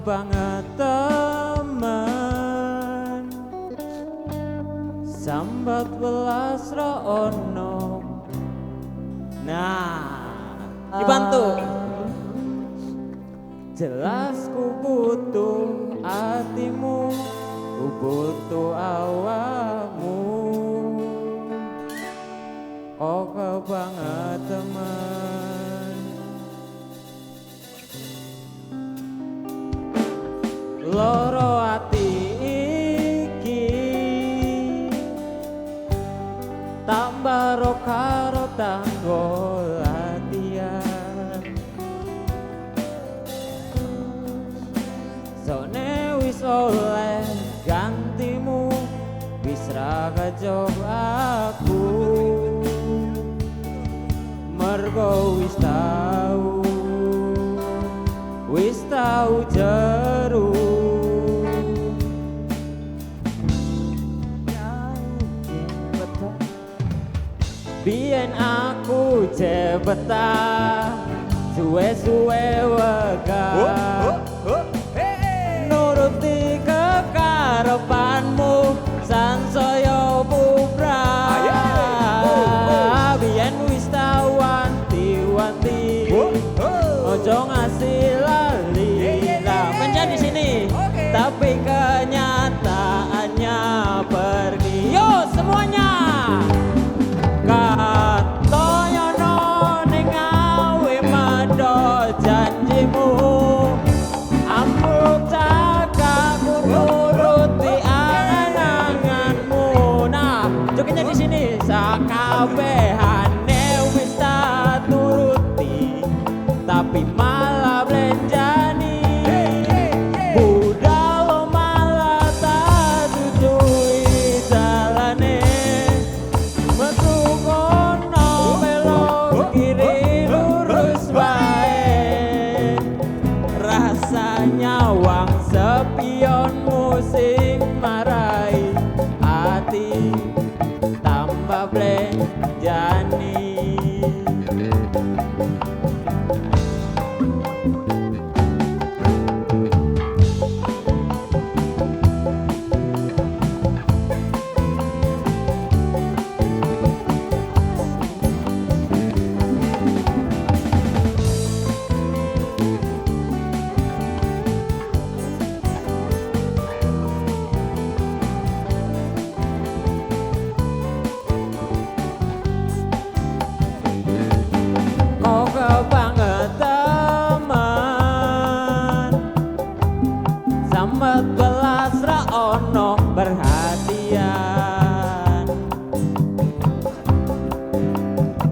banget teman sambat welas ro ono. Nah, dibantu. Jelas ku butuh hatimu, ku butuh awakmu. Oke banget teman. Loro ati iki tambah ro karo tanggo latihan. Sone wis oleh gantimu, wis ra kajok aku. Mergo wis tau jeru. Biyen aku jebetah suwe-suwe wegah nuruti kekarepanmu sansaya bubrah. Biyen wis tau wanti-wanti ojo ngasih lali. Nah, menjadi sini tapi kenyataannya pergi. Yo semuanya. Katoyono ning gawe medhot janjimu, amruk cakaku nuruti angan-anganmu. Nah, jogetnya di sini. Sakabehane wis tak turuti, tapi malah blenjani. Budal malah tak tutui jalane. Metu kono belok kiri lurus bae. Rasanya wang sepionmu sing marai hati tambah blenjani. Banget teman sambat belas ra ono perhatian.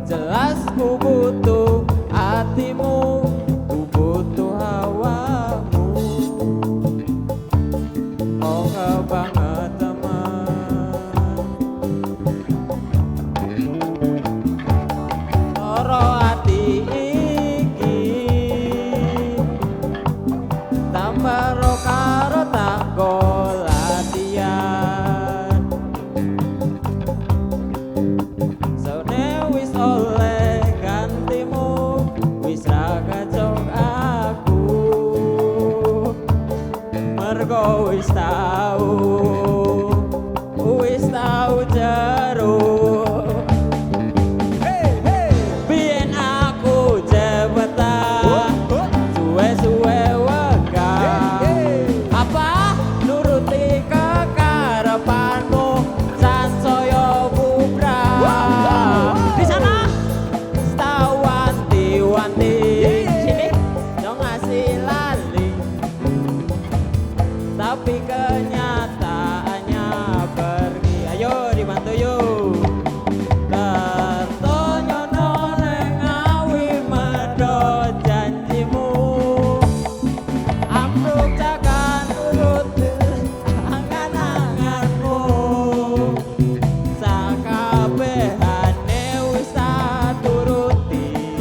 Jelas ku butuh hatimu, ku butuh hawamu. Oke banget teman. Loro ati tambah karo tanggo latihan. Sone wis oleh gantimu, wis ra kacok aku. Mergo wis tau jeru. Biyen aku jebetah suwe-suwe nuruti kekarepanmu sansaya bubrah. Di sana tau wanti-wanti, sini dong ngasih lali, tapi kenyataannya pergi. Ayo dibantu yuk. Ketonyono neng ngawi medhot janjimu, amruk cakan urut angan-anganmu. Sakabehane wis tak turuti,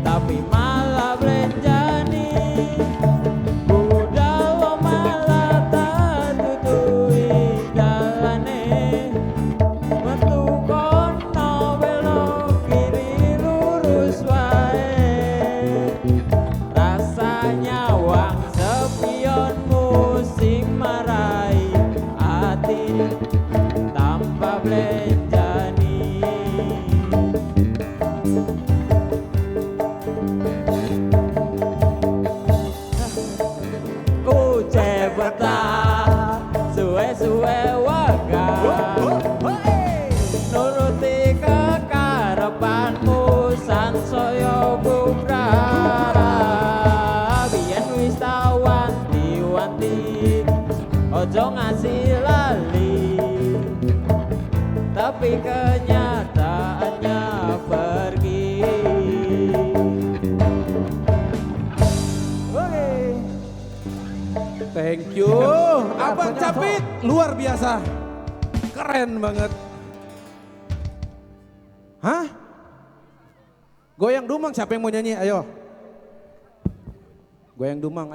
tapi malah blenjani. Budal malah tak ojo ngasih lali, tapi kenyataannya pergi. Oke. Thank you. Abang Capit luar biasa. Keren banget. Hah? Goyang Dumang siapa yang mau nyanyi? Ayo. Goyang Dumang. Ayo.